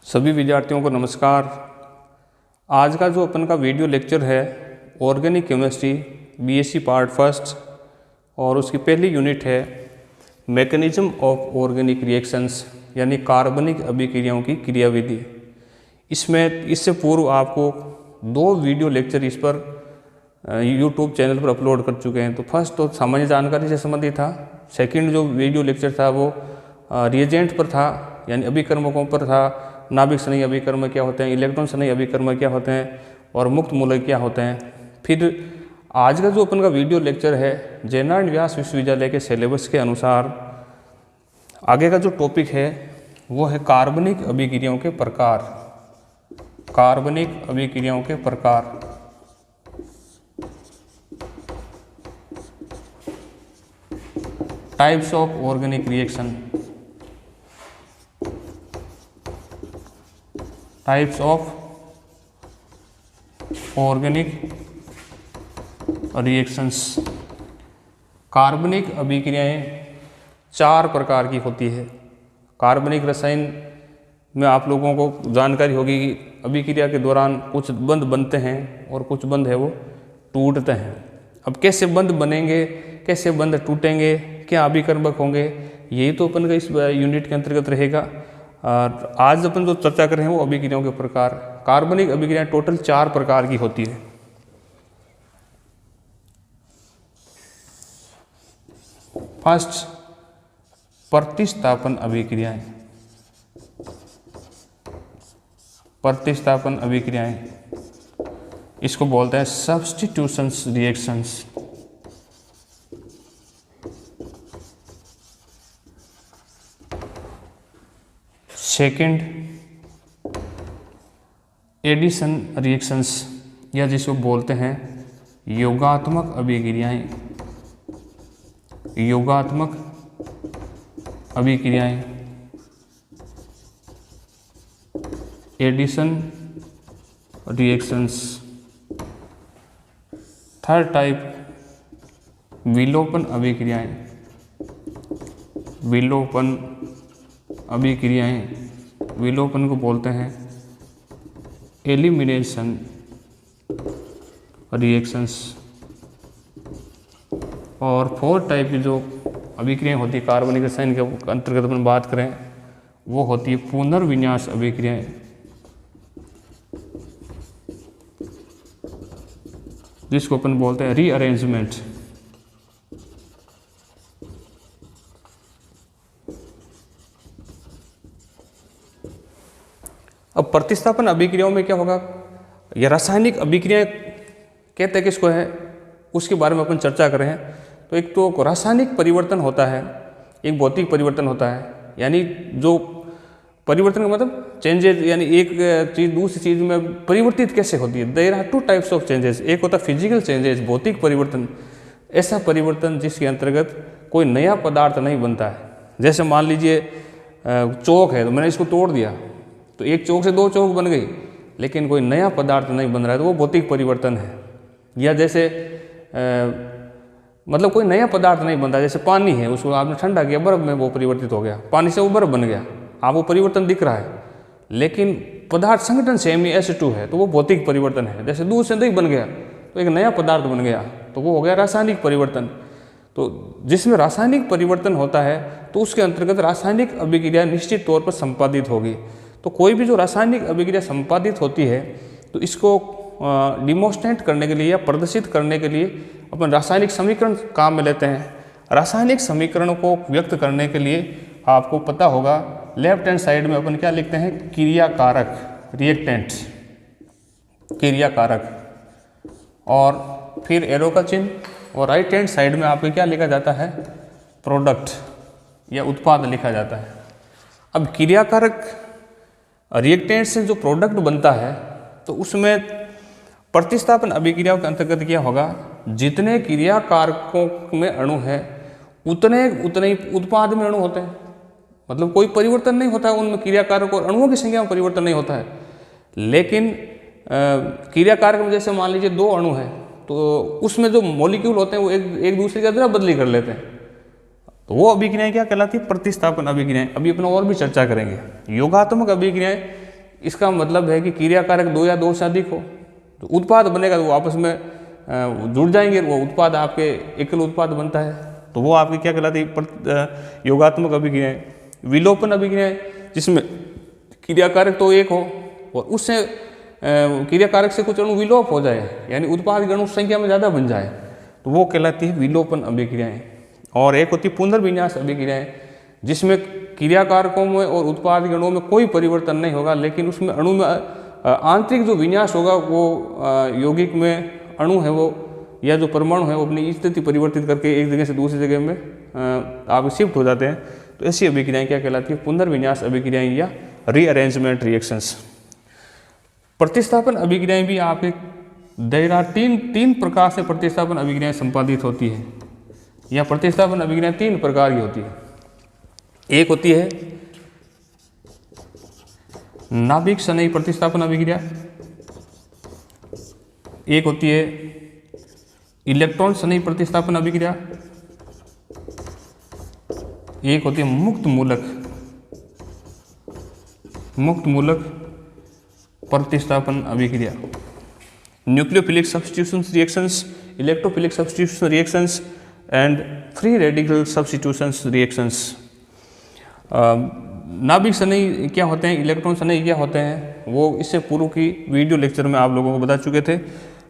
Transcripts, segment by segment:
सभी विद्यार्थियों को नमस्कार। आज का जो अपन का वीडियो लेक्चर है organic chemistry BSc part first और उसकी पहली यूनिट है मैकेनिज्म ऑफ ऑर्गेनिक रिएक्शंस यानी कार्बनिक अभिक्रियाओं की क्रियाविधि। इससे पूर्व आपको 2 वीडियो लेक्चर इस पर यूट्यूब चैनल पर अपलोड कर चुके हैं। तो फर्स्ट तो सामान्य जानकारी से संबंधित था, सेकंड जो वीडियो लेक्चर था वो रिएजेंट पर था यानी अभिकर्मकों पर था। नाभिक स्नेही अभिकर्मक क्या होते हैं, इलेक्ट्रॉन स्नेही अभिकर्मक क्या होते हैं और मुक्त मूलक क्या होते हैं। फिर आज का जो अपन का वीडियो लेक्चर है जयनारायण व्यास विश्वविद्यालय के सिलेबस के अनुसार आगे का जो टॉपिक है वो है कार्बनिक अभिक्रियाओं के प्रकार। कार्बनिक अभिक्रियाओं के प्रकार। Types of organic reaction. Types of organic reactions. कार्बनिक अभिक्रियाएं 4 प्रकार की होती है। कार्बनिक रसायन में आप लोगों को जानकारी होगी कि अभिक्रिया के दौरान कुछ बंध बनते हैं और कुछ बंध है वो टूटते हैं। अब कैसे बंध बनेंगे, कैसे बंध टूटेंगे, क्या अभिकर्मक होंगे, यही तो अपन का इस यूनिट के अंतर्गत रहेगा। और आज अपन जो चर्चा कर रहे हैं वो अभिक्रियाओं के प्रकार। कार्बनिक अभिक्रियाएं टोटल 4 प्रकार की होती है। फर्स्ट, प्रतिस्थापन अभिक्रियाएं। प्रतिस्थापन अभिक्रियाएं इसको बोलते हैं substitution reactions. Second, addition reactions या जिसको बोलते हैं योगात्मक अभिक्रियाएं। योगात्मक अभिक्रियाएं, एडिशन रिएक्शंस। थर्ड टाइप, विलोपन अभिक्रियाएं। विलोपन अभिक्रियाएं, विलोपन को बोलते हैं एलिमिनेशन रिएक्शंस। और फोर्थ टाइप की जो अभिक्रियाएं होती है कार्बनिक रसायन के अंतर्गत अपन बात करें वो होती है पुनर्विन्यास अभिक्रियाएं। जिसको अपन बोलते हैं रीअरेंजमेंट। अब प्रतिस्थापन अभिक्रियाओं में क्या होगा, या रासायनिक अभिक्रियाएं कहते हैं किसको है उसके बारे में अपन चर्चा कर रहे हैं। तो एक तो रासायनिक परिवर्तन होता है, एक भौतिक परिवर्तन होता है। यानी जो परिवर्तन का मतलब चेंजेस, यानी एक चीज़ दूसरी चीज़ में परिवर्तित कैसे होती है। There are 2 types of changes. एक होता है फिजिकल चेंजेस, भौतिक परिवर्तन। ऐसा परिवर्तन जिसके अंतर्गत कोई नया पदार्थ नहीं बनता है। जैसे मान लीजिए चौक है तो मैंने इसको तोड़ दिया तो एक चौक से 2 चौक बन गई, लेकिन कोई नया पदार्थ नहीं बन रहा है, तो वो भौतिक परिवर्तन है। या जैसे मतलब कोई नया पदार्थ नहीं बनता, जैसे पानी है उसको आपने ठंडा किया, बर्फ में वो परिवर्तित हो गया, पानी से वो बर्फ बन गया, आपको परिवर्तन दिख रहा है, लेकिन पदार्थ संगठन सेम ही H2 है, तो वो भौतिक परिवर्तन है। जैसे दूध से दही बन गया तो एक नया पदार्थ बन गया, तो वो हो गया रासायनिक परिवर्तन। तो जिसमें रासायनिक परिवर्तन होता है तो उसके अंतर्गत रासायनिक अभिक्रिया निश्चित तौर पर संपादित होगी। तो कोई भी जो रासायनिक अभिक्रिया संपादित होती है तो इसको डिमोन्स्ट्रेट करने के लिए या प्रदर्शित करने के लिए अपन रासायनिक समीकरण काम में लेते हैं। रासायनिक समीकरणों को व्यक्त करने के लिए आपको पता होगा लेफ्ट हैंड साइड में अपन क्या लिखते हैं, क्रियाकारक, रिएक्टेंट, क्रियाकारक, और फिर एरो का चिन्ह, और राइट हैंड साइड में आपको क्या लिखा जाता है, प्रोडक्ट या उत्पाद लिखा जाता है। अब क्रियाकारक रिएक्टेंट से जो प्रोडक्ट बनता है तो उसमें प्रतिस्थापन अभिक्रियाओं के अंतर्गत क्या होगा, जितने क्रियाकारकों में अणु है उतने ही उत्पाद में अणु होते हैं। मतलब कोई परिवर्तन नहीं होता है उनमें, क्रियाकारक और अणुओं की संख्या में परिवर्तन नहीं होता है। लेकिन क्रियाकारक में जैसे मान लीजिए 2 अणु हैं तो उसमें जो मॉलिक्यूल होते हैं वो एक दूसरे की अदला बदली कर लेते हैं। तो वो अभिक्रियाएं क्या कहलाती है, प्रतिस्थापन अभिक्रियाएं। अभी अपना और भी चर्चा करेंगे। योगात्मक अभिक्रियाएं इसका मतलब है कि क्रियाकारक दो या दो से अधिक हो, तो उत्पाद बनेगा तो वो आपस में जुड़ जाएंगे, वो उत्पाद आपके एकल उत्पाद बनता है, तो वो आपकी क्या कहलाती है, योगात्मक अभिक्रियाएं। विलोपन अभिक्रियाएं जिसमें क्रियाकारक तो एक हो और उससे क्रियाकारक से कुछ अणु विलोप हो जाए, यानी उत्पाद के अणु संख्या में ज़्यादा बन जाए, तो वो कहलाती है विलोपन अभिक्रियाएं। और एक होती है पुनर्विन्यास अभिक्रियाएं, जिसमें क्रियाकारकों में और उत्पाद के अणुओं में कोई परिवर्तन नहीं होगा, लेकिन उसमें अणु में आंतरिक जो विन्यास होगा वो यौगिक में अणु है वो या जो परमाणु है वो अपनी स्थिति परिवर्तित करके एक जगह से दूसरी जगह में आप शिफ्ट हो जाते हैं, तो ऐसी अभिक्रियाएं क्या कहलाती है, पुनर्विन्यास अभिक्रियाएं या रीअरेंजमेंट रिएक्शंस। प्रतिस्थापन अभिक्रियाएं भी आपके दायरा तीन प्रकार से प्रतिस्थापन अभिक्रियाएं संपादित होती है, या प्रतिस्थापन अभिक्रियाएं तीन प्रकार की होती है। एक होती है नाभिक सनयी प्रतिस्थापन अभिक्रिया, एक होती है इलेक्ट्रॉन सनयी प्रतिस्थापन अभिक्रिया, एक होती है मुक्त मूलक प्रतिस्थापन अभिक्रिया। Nucleophilic substitution reactions, electrophilic substitution reactions and free radical substitution reactions. नाभिक सनयी क्या होते हैं, इलेक्ट्रॉन सनयी क्या होते हैं, वो इससे पूर्व की वीडियो लेक्चर में आप लोगों को बता चुके थे।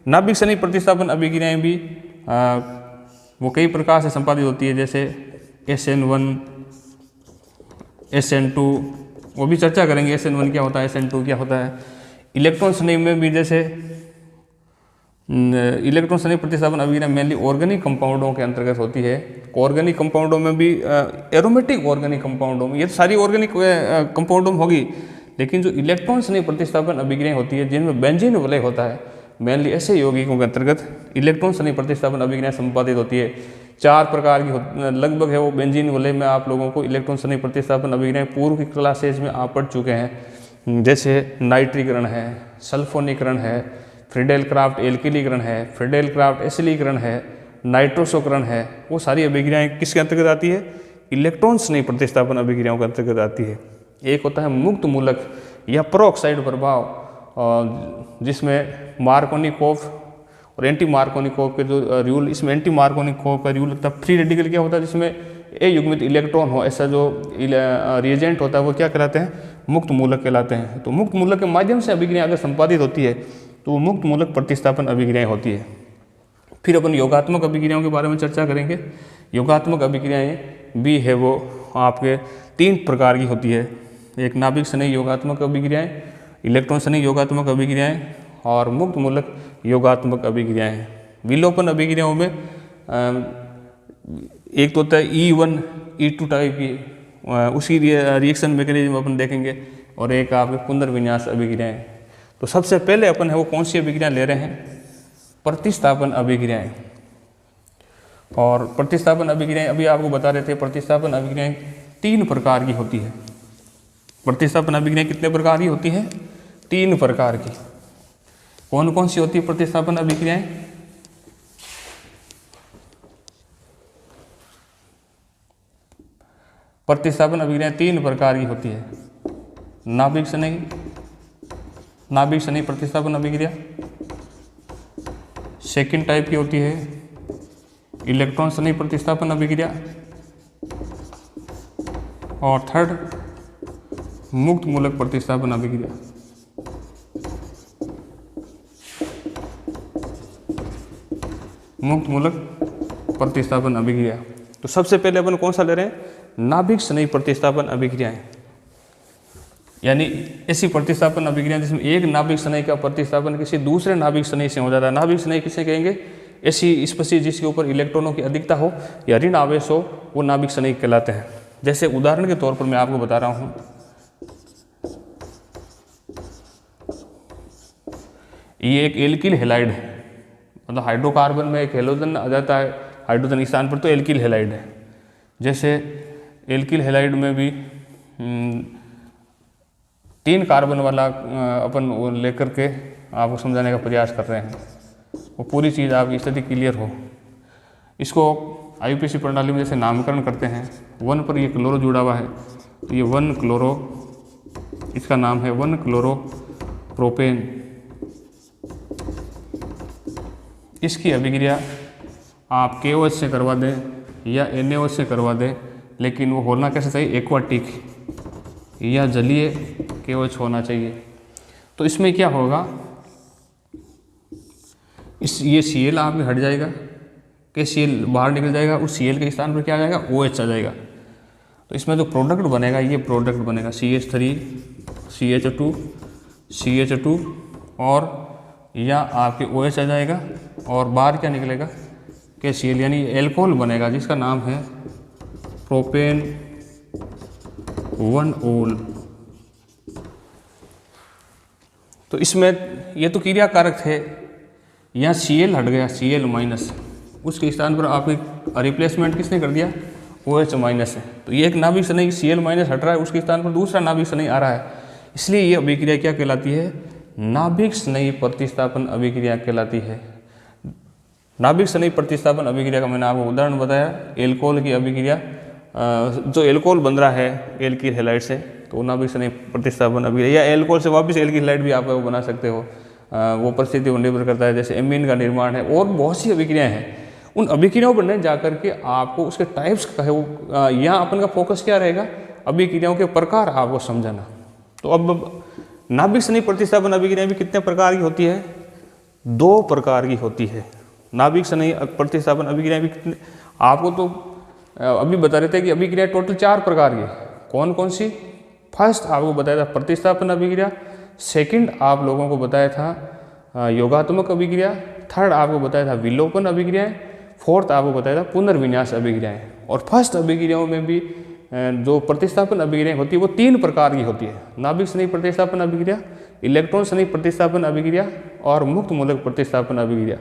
नाभिक सनयी प्रतिस्थापन अभिक्रियाएं भी वो कई प्रकार से संपादित होती है, जैसे SN1, SN2, वो भी चर्चा करेंगे SN1 क्या होता है, SN2 क्या होता है। इलेक्ट्रॉन सनयी में भी जैसे इलेक्ट्रॉन सनयी प्रतिस्थापन अभिक्रिया मेनली ऑर्गेनिक कंपाउंडों के अंतर्गत होती है। ऑर्गेनिक कंपाउंडों में भी एरोमेटिक ऑर्गेनिक कंपाउंडों में, ये सारी ऑर्गेनिक कंपाउंडों में होगी, लेकिन जो इलेक्ट्रॉन सनयी प्रतिस्थापन अभिक्रिया होती है जिनमें बेंजीन वलय होता है, मेनली ऐसे यौगिकों के अंतर्गत इलेक्ट्रॉन सनयी प्रतिस्थापन अभिक्रिया संपादित होती है। 4 प्रकार की लगभग है वो बेंजीन वलय में आप लोगों को इलेक्ट्रॉन सनयी प्रतिस्थापन अभिक्रिया पूर्व की क्लासेज में आप पढ़ चुके हैं, जैसे नाइट्रीकरण है, सल्फोनीकरण है, फ्रीडेल क्राफ्ट एल्किलीकरण है, फ्रीडेल क्राफ्ट एसिलीकरण है, नाइट्रोसोकरण है। वो सारी अभिक्रियाएं किसके अंतर्गत आती है, इलेक्ट्रॉन सनयी प्रतिस्थापन अभिक्रियाओं के अंतर्गत आती है। एक होता है मुक्त मूलक या पेरोक्साइड प्रभाव, जिसमें मार्कोनिकोव और एंटी मार्कोनिकोव के जो रूल, इसमें एंटी मार्कोनिकोव का रूल लगता है। फ्री रेडिकल क्या होता है, जिसमें ए युग्मित इलेक्ट्रॉन हो, ऐसा जो रिएजेंट होता है वो क्या कहलाते हैं, मुक्त मूलक कहलाते हैं। तो मुक्त मूलक के माध्यम से अभिक्रिया अगर संपादित होती है तो मुक्त मूलक प्रतिस्थापन अभिक्रियाएं होती है। फिर अपन योगात्मक अभिक्रियाओं के बारे में चर्चा करेंगे। योगात्मक अभिक्रियाएं भी है वो आपके 3 प्रकार की होती है। एक नाभिक सनयी योगात्मक अभिक्रियाएं, इलेक्ट्रॉन सनयी योगात्मक अभिक्रियाएं और मुक्त मूलक योगात्मक अभिक्रियाएं। विलोपन अभिक्रियाओं में एक तो होता है E1, E2 टाइप की, उसकी रिएक्शन मैकेनिज्म अपन देखेंगे, और एक आपके पुनर्विन्यास अभिक्रियाएं। तो सबसे पहले अपन है वो कौन सी अभिक्रिया ले रहे हैं, प्रतिस्थापन अभिक्रियाएं। और प्रतिस्थापन अभिक्रियाएं अभी आपको बता रहे थे, प्रतिस्थापन अभिक्रियाएं 3 प्रकार की होती है। प्रतिस्थापन अभिक्रियाएं कितने प्रकार की होती हैं, 3 प्रकार की। कौन कौन सी होती है प्रतिस्थापन अभिक्रियाएं, प्रतिस्थापन अभिक्रियाएं 3 प्रकार की होती है। नाभिक सनयी प्रतिस्थापन अभिक्रिया, सेकंड टाइप की होती है इलेक्ट्रॉन सनयी प्रतिस्थापन अभिक्रिया, और थर्ड मुक्त मूलक प्रतिस्थापन अभिक्रिया। मुक्त मूलक प्रतिस्थापन अभिक्रिया। तो सबसे पहले अपन कौन सा ले रहे हैं, नाभिक सनयी प्रतिस्थापन अभिक्रियाएं, यानी ऐसी प्रतिस्थापन अभिक्रिया जिसमें एक नाभिक सनयी का प्रतिस्थापन किसी दूसरे नाभिक सनयी से हो जाता है। नाभिक सनयी किसे कहेंगे, ऐसी स्पीशीज जिसके ऊपर इलेक्ट्रॉनों की अधिकता हो या ऋण आवेश हो, वो नाभिक सनयी कहलाते हैं। जैसे उदाहरण के तौर पर मैं आपको बता रहा हूँ, ये एक एल्किल हैलाइड है, मतलब हाइड्रोकार्बन में एक हेलोजन आ जाता है हाइड्रोजन स्थान पर, तो एल्किल हैलाइड है। जैसे एल्किल हैलाइड में भी 3 कार्बन वाला अपन वो लेकर के आपको समझाने का प्रयास कर रहे हैं, वो पूरी चीज़ आपकी स्थिति क्लियर हो। इसको IUPAC प्रणाली में जैसे नामकरण करते हैं, 1 पर ये क्लोरो जुड़ा हुआ है, तो ये 1 क्लोरो इसका नाम है 1-क्लोरोप्रोपेन। इसकी अभिक्रिया आप KOH से करवा दें या NaOH से करवा दें, लेकिन वो होना कैसे चाहिए, एक्वाटिक या जलीय KOH होना चाहिए। तो इसमें क्या होगा, ये Cl आपके हट जाएगा, कि Cl बाहर निकल जाएगा, उस Cl के स्थान पर क्या आ जाएगा, OH आ जाएगा। तो इसमें जो प्रोडक्ट बनेगा, ये प्रोडक्ट बनेगा CH3 CH2 CH2 और या आपके OH आ जाएगा, और बाहर क्या निकलेगा, कि Cl, यानी एल्कोहल बनेगा जिसका नाम है प्रोपेन 1-ओल। तो इसमें ये तो क्रिया कारक थे, यहाँ Cl हट गया, Cl माइनस, उसके स्थान पर आपके रिप्लेसमेंट किसने कर दिया, OH माइनस है। तो ये एक नाभिक स्नेही Cl माइनस हट रहा है, उसके स्थान पर दूसरा नाभिक स्नेही आ रहा है, इसलिए ये अभिक्रिया क्या कहलाती है, नाभिक स्नेही प्रतिस्थापन अभिक्रिया कहलाती है। नाभिक स्नेही प्रतिस्थापन अभिक्रिया का मैंने आपको उदाहरण बताया, एल्कोहल की अभिक्रिया, जो एल्कोहल बन रहा है एल्किल हैलाइड से, तो नाभिक स्नेही प्रतिस्थापन अभिक्रिया, या एल्कोहल से वापस एल्किल हैलाइड भी आप वो बना सकते हो, वो परिस्थिति पर निर्भर करता है, जैसे एमीन का निर्माण है, और बहुत सी अभिक्रियाएं हैं। उन अभिक्रियाओं पर नहीं जाकर के आपको उसके टाइप्स का है वो, यहाँ अपन का फोकस क्या रहेगा, अभिक्रियाओं के प्रकार आपको समझाना। तो अब नाभिक स्नेही प्रतिस्थापन अभिक्रिया भी कितने प्रकार की होती है, 2 प्रकार की होती है। नाभिक स्नेही प्रतिस्थापन अभिक्रिया भी कितने, आपको तो अभी बता रहे थे कि अभिक्रिया टोटल 4 प्रकार की, कौन कौन सी। फर्स्ट आपको बताया था प्रतिस्थापन अभिक्रिया, सेकंड आप लोगों को बताया था योगात्मक अभिक्रिया, थर्ड आपको बताया था विलोपन अभिक्रियाएं, फोर्थ आपको बताया था पुनर्विन्यास अभिक्रियाएं। और फर्स्ट अभिक्रियाओं में भी जो प्रतिस्थापन अभिक्रिया होती है वो 3 प्रकार की होती है, नाभिक स्नेही प्रतिस्थापन अभिक्रिया, इलेक्ट्रॉन स्नेही प्रतिस्थापन अभिक्रिया और मुक्त मूलक प्रतिस्थापन अभिक्रिया।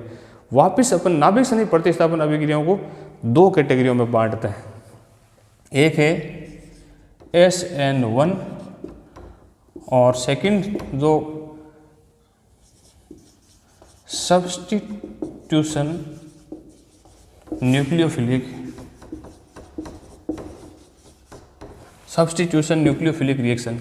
वापिस अपन नाभिक स्नेही प्रतिस्थापन अभिक्रियाओं को 2 कैटेगरियों में बांटते हैं, एक है SN1 और सेकंड जो सब्स्टिट्यूशन न्यूक्लियोफिलिक रिएक्शन।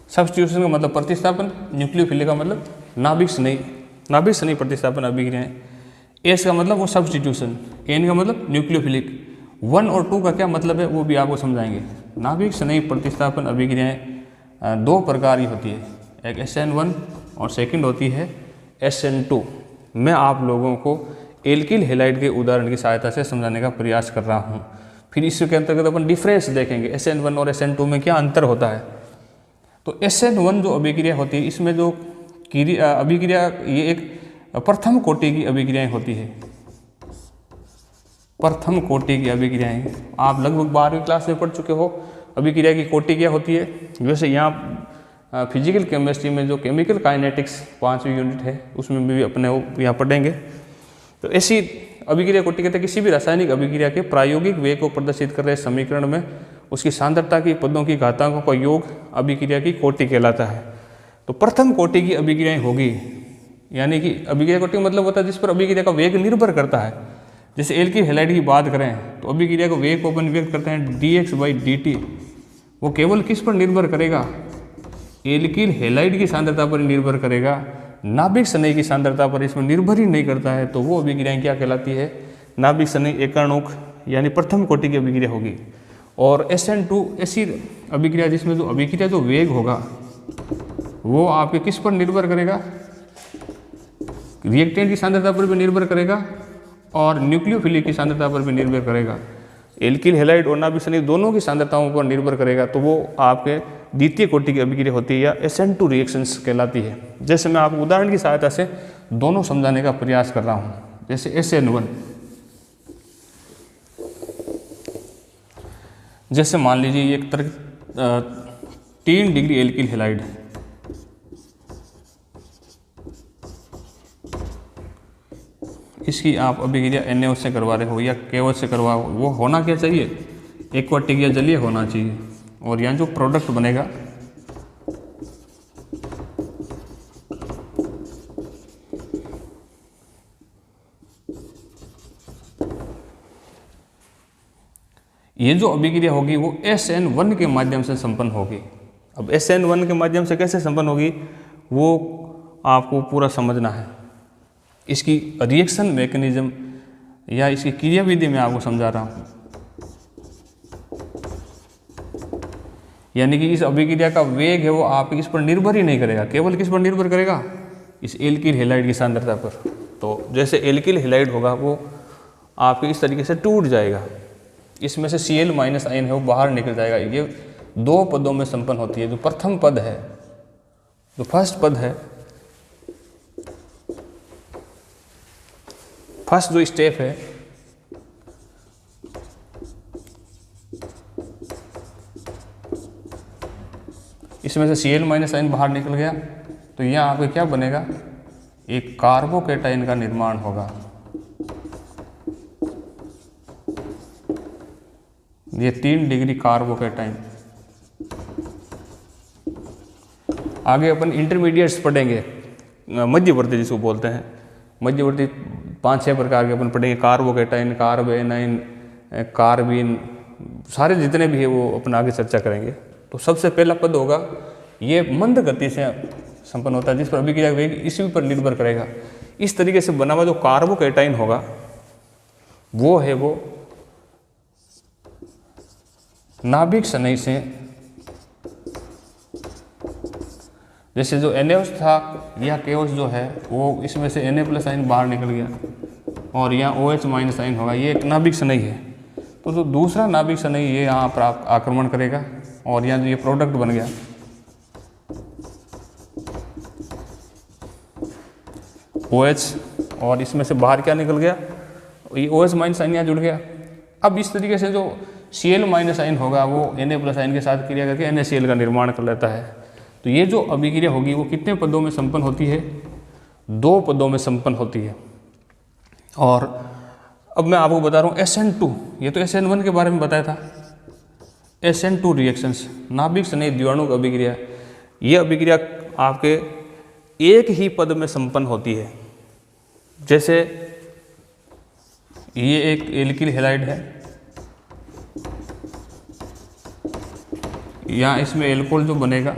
सब्स्टिट्यूशन का मतलब प्रतिस्थापन, न्यूक्लियोफिलिक का मतलब नाभिक स्नेही प्रतिस्थापन अभिक्रियाएं। एस का मतलब वो सब्स्टिट्यूशन, एन का मतलब न्यूक्लियोफिलिक। 1 और 2 का क्या मतलब है वो भी आपको समझाएंगे। नाभिक स्नेही प्रतिस्थापन अभिक्रियाएं 2 प्रकार की होती है, एक SN1 और सेकंड होती है SN2। मैं आप लोगों को एल्किल हैलाइड के उदाहरण की सहायता से समझाने का प्रयास कर रहा हूँ। फिर इसके अंतर्गत अपन डिफरेंस देखेंगे, SN1 और SN2 में क्या अंतर होता है। तो SN1 जो अभिक्रिया होती है, इसमें जो अभिक्रिया, ये एक प्रथम कोटि की अभिक्रियाएं होती है। प्रथम कोटि की अभिक्रियाएं आप लगभग 12वीं क्लास में पढ़ चुके हो। अभिक्रिया की कोटि क्या होती है, वैसे यहाँ फिजिकल केमिस्ट्री में जो केमिकल काइनेटिक्स 5वीं यूनिट है उसमें भी अपने यहाँ पढ़ेंगे। तो ऐसी अभिक्रिया कोटि कहते हैं किसी भी रासायनिक अभिक्रिया के प्रायोगिक वेग को प्रदर्शित कर रहे समीकरण में उसकी सांद्रता की पदों की घातांकों का योग अभिक्रिया की कोटि कहलाता है। तो प्रथम कोटि की अभिक्रियाएं होगी, यानी कि अभिक्रिया कोटि मतलब होता है जिस पर अभिक्रिया का वेग निर्भर करता है। जैसे एल्किल हैलाइड की बात करें तो अभिक्रिया को वेग को अपन व्यक्त करते हैं dx/dt। वो केवल किस पर निर्भर करेगा, एल्किल हैलाइड की सांद्रता पर निर्भर करेगा, नाभिक स्नेही की सांद्रता पर इसमें निर्भर ही नहीं करता है। तो वो अभिक्रियाएं क्या कहलाती है, नाभिक स्नेही एकाणुक यानी प्रथम कोटि की अभिक्रिया होगी। और SN2 ऐसी अभिक्रिया जिसमें जो अभिक्रिया जो वेग होगा वो आपके किस पर निर्भर करेगा, रिएक्टेंट की सांद्रता पर भी निर्भर करेगा और न्यूक्लियोफिलिक की सांद्रता पर भी निर्भर करेगा। एल्किल हैलाइड और नाभिक स्नेही दोनों की सांद्रताओं पर निर्भर करेगा। तो वो आपके द्वितीय कोटि की अभिक्रिया होती है या SN2 रिएक्शंस कहलाती है। जैसे मैं आपको उदाहरण की सहायता से दोनों समझाने का प्रयास कर रहा हूँ। जैसे SN1, जैसे मान लीजिए एक 3 डिग्री एल्किल हैलाइड है, इसकी आप अभिक्रिया NaOH से करवा रहे हो या KOH से करवा, वो होना क्या चाहिए, एक्वाटिक या जलीय होना चाहिए। और यहाँ जो प्रोडक्ट बनेगा ये जो अभिक्रिया होगी वो SN1 के माध्यम से संपन्न होगी। अब SN1 के माध्यम से कैसे संपन्न होगी वो आपको पूरा समझना है। इसकी रिएक्शन मैकेनिज्म या इसकी क्रिया विधि मैं आपको समझा रहा हूँ। यानी कि इस अभिक्रिया का वेग है वो आप इस पर निर्भर ही नहीं करेगा, केवल किस पर निर्भर करेगा, इस एल्किल हैलाइड की सांद्रता पर। तो जैसे एल्किल हैलाइड होगा वो आपके इस तरीके से टूट जाएगा, इसमें से Cl माइनस आयन है वो बाहर निकल जाएगा। ये दो पदों में संपन्न होती है। जो प्रथम पद है, जो फर्स्ट पद है, फर्स्ट जो स्टेप है, इसमें से Cl माइनस आयन बाहर निकल गया तो यहाँ आपको क्या बनेगा, एक कार्बोकैटायन का निर्माण होगा। ये 3 डिग्री कार्बोकैटायन। आगे अपन इंटरमीडिएट्स पढ़ेंगे, मध्यवर्ती जिसको बोलते हैं, मध्यवर्ती 5-6 प्रकार के अपन पढ़ेंगे, कार्बोकैटायन, कार्बेनाइन, कार्बिन, सारे जितने भी है वो अपन आगे चर्चा करेंगे। तो सबसे पहला पद होगा, ये मंद गति से संपन्न होता है, जिस पर अभिक्रिया वेग इसी पर निर्भर करेगा। इस तरीके से बना हुआ जो कार्बोकैटायन होगा वो है वो नाभिक स्नेह से, जैसे जो NaOH था या KOH जो है वो इसमें से Na+ आयन बाहर निकल गया और यहाँ OH माइनस आयन होगा, ये एक नाभिक स्नेह है। तो जो दूसरा नाभिक स्नेह ये यहाँ पर आक्रमण करेगा और यहाँ जो ये प्रोडक्ट बन गया OH, और इसमें से बाहर क्या निकल गया, ये OH माइनस आयन यहाँ जुड़ गया। अब इस तरीके से जो Cl माइनस आयन होगा वो Na+ आयन के साथ क्रिया करके NaCl का निर्माण कर लेता है। तो ये जो अभिक्रिया होगी वो कितने पदों में संपन्न होती है, 2 पदों में संपन्न होती है। और अब मैं आपको बता रहा हूँ SN2, ये तो SN1 के बारे में बताया था। SN2 रिएक्शंस, नाभिक स्नेह द्विअणु अभिक्रिया, ये अभिक्रिया आपके एक ही पद में संपन्न होती है। जैसे ये एक एल्किल हैलाइड है, यहाँ इसमें एल्कोहल जो बनेगा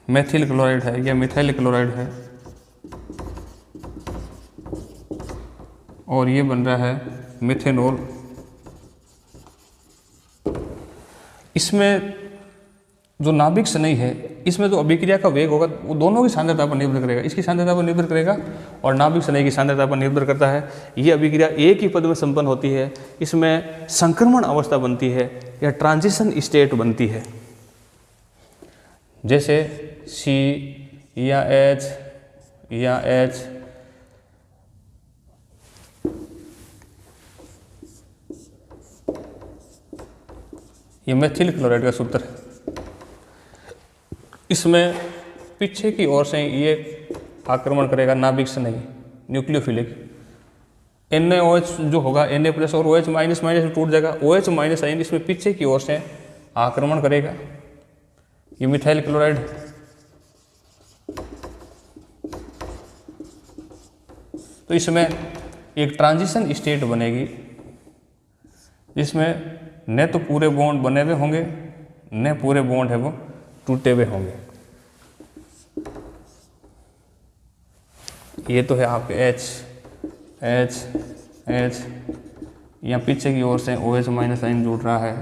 मेथिल क्लोराइड है या मिथाइल क्लोराइड है, और ये बन रहा है मिथेनॉल। इसमें जो नाभिक स्नेह है इसमें जो अभिक्रिया का वेग होगा वो दोनों की सांद्रता पर निर्भर करेगा, इसकी सांद्रता पर निर्भर करेगा और नाभिक स्नेह की सांद्रता पर निर्भर करता है। ये अभिक्रिया एक ही पद में संपन्न होती है, इसमें संक्रमण अवस्था बनती है या ट्रांजिशन स्टेट बनती है। जैसे C या H या H, ये मेथिल क्लोराइड का सूत्र है। इसमें पीछे की ओर से ये आक्रमण करेगा नाभिक स्नेह, न्यूक्लियोफिलिक। NaOH जो होगा Na+ और OH माइनस माइनस टूट जाएगा, OH माइनस आयन इसमें पीछे की ओर से आक्रमण करेगा। ये मिथाइल क्लोराइड, तो इसमें एक ट्रांजिशन स्टेट बनेगी जिसमें न तो पूरे बॉन्ड बने हुए होंगे न पूरे बॉन्ड है वो टूटे हुए होंगे। ये तो है आपके H, यहाँ पीछे की ओर से OH माइनस आयन जुड़ रहा है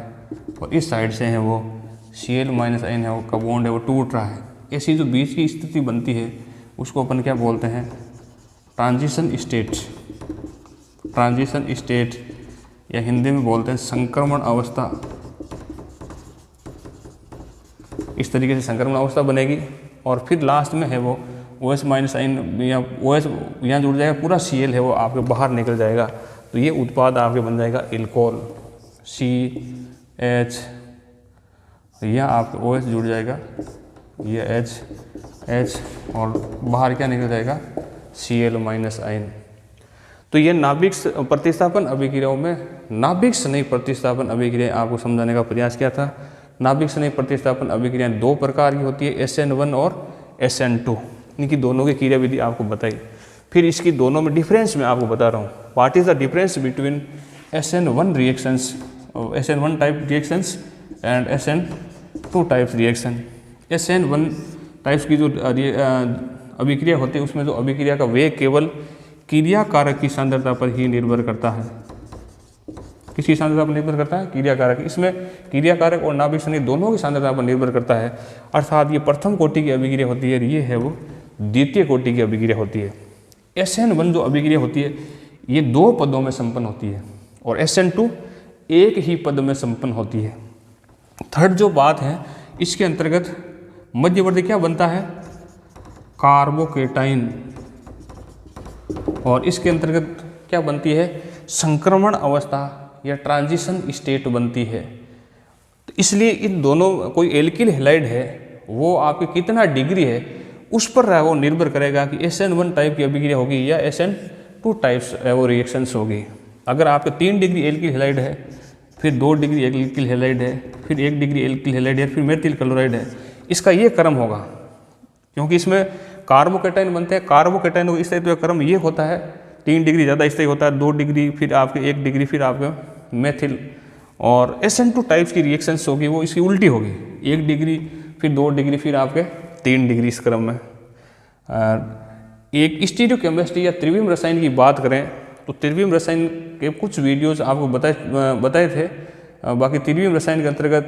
और इस साइड से है वो Cl माइनस आयन है वो का बॉन्ड है वो टूट रहा है। ऐसी जो बीच की स्थिति बनती है उसको अपन क्या बोलते हैं, ट्रांजिशन स्टेट। ट्रांजिशन स्टेट या हिंदी में बोलते हैं संक्रमण अवस्था। इस तरीके से संक्रमण अवस्था बनेगी और फिर लास्ट में है वो OH माइनस आयन या OH यहाँ जुड़ जाएगा, पूरा Cl है वो आपके बाहर निकल जाएगा। तो ये उत्पाद आपके बन जाएगा एल्कोहल, CH, यहाँ आपके OH जुड़ जाएगा, ये H और बाहर क्या निकल जाएगा, Cl माइनस आयन। तो ये नाभिक प्रतिस्थापन अभिक्रियाओं में नाभिक स्नेह प्रतिस्थापन अभिक्रिया आपको समझाने का प्रयास किया था। नाभिक स्नेह प्रतिस्थापन अभिक्रियाएं 2 प्रकार की होती है, SN1 और SN2। इनकी दोनों की क्रिया विधि आपको बताई। फिर इसकी दोनों में डिफरेंस मैं आपको बता रहा हूँ। What is the difference between SN1 reactions, SN1 type reactions and SN2 types reaction. SN1 types की जो अभिक्रिया होती है उसमें जो अभिक्रिया का वेग केवल क्रिया कारक की सांद्रता पर ही निर्भर करता है। किसकी सांद्रता पर निर्भर करता है? क्रिया कारक। इसमें क्रिया कारक और नाभिक संयुक्त दोनों की सांद्रता पर निर्भर करता है। अर्थात ये प्रथम कोटि की अभिक्रिया होती है, ये है वो द्वितीय कोटि की अभिक्रिया होती है। SN1 जो अभिक्रिया होती है ये 2 पदों में संपन्न होती है और SN2 एक ही पद में संपन्न होती है। थर्ड जो बात है, इसके अंतर्गत मध्यवर्ती क्या बनता है? कार्बोकेटाइन। और इसके अंतर्गत क्या बनती है? संक्रमण अवस्था या ट्रांजिशन स्टेट बनती है। तो इसलिए इन दोनों, कोई एल्किल हैलाइड है वो आपके कितना डिग्री है उस पर वो निर्भर करेगा कि SN1 टाइप की अभिक्रिया होगी या SN2 टाइप्स वो रिएक्शंस होगी। अगर आपके 3 डिग्री एल्किल हैलाइड है, फिर 2 डिग्री एल्किल हैलाइड है, फिर 1 डिग्री एल्किल हैलाइड है, फिर मेथिल क्लोराइड है, इसका ये क्रम होगा, क्योंकि इसमें कार्बोकेटाइन बनते हैं। कार्बोकेटाइन को इस टाइप का क्रम ये होता है, 3 डिग्री ज़्यादा इस टाइप होता है, 2 डिग्री, फिर आपके 1 डिग्री, फिर आपके मेथिल। और SN2 टाइप्स की रिएक्शंस होगी वो इसकी उल्टी होगी, 1 डिग्री, फिर 2 डिग्री, फिर आपके 3 डिग्री इस क्रम में। एक स्टीरियोकेमिस्ट्री या त्रिविम रसायन की बात करें तो त्रिविम रसायन के कुछ वीडियोस आपको बताए थे। बाकी त्रिविम रसायन के अंतर्गत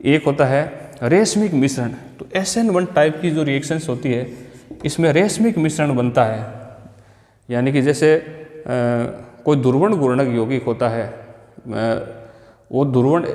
एक होता है रेशमिक मिश्रण। तो SN1 टाइप की जो रिएक्शंस होती है इसमें रेशमिक मिश्रण बनता है, यानी कि जैसे कोई ध्रुवण गुणक यौगिक होता है, वो ध्रुवण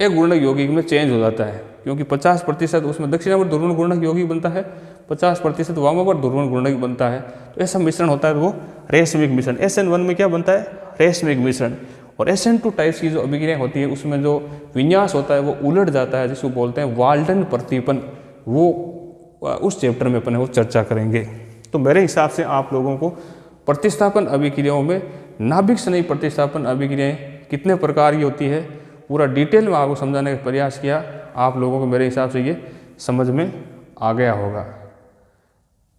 एक गुणक यौगिक में चेंज हो जाता है, क्योंकि 50% उसमें दक्षिणावर्त ध्रुवण गुणक यौगिक बनता है, 50% वामावर्त ध्रुवण गुणक बनता है। तो ऐसा मिश्रण होता है, तो वो रेशमिक मिश्रण। SN1 में क्या बनता है? रेशमिक मिश्रण। और SN2 टाइप्स की जो अभिक्रिया होती है उसमें जो विन्यास होता है वो उलट जाता है, जिसको बोलते हैं वाल्टन प्रतिपन। वो उस चैप्टर में अपन वो चर्चा करेंगे। तो मेरे हिसाब से आप लोगों को प्रतिस्थापन अभिक्रियाओं में नाभिक संयुक्त प्रतिस्थापन अभिक्रियाएं कितने प्रकार की होती है पूरा डिटेल में आपको समझाने का प्रयास किया। आप लोगों को मेरे हिसाब से ये समझ में आ गया होगा।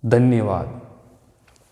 धन्यवाद।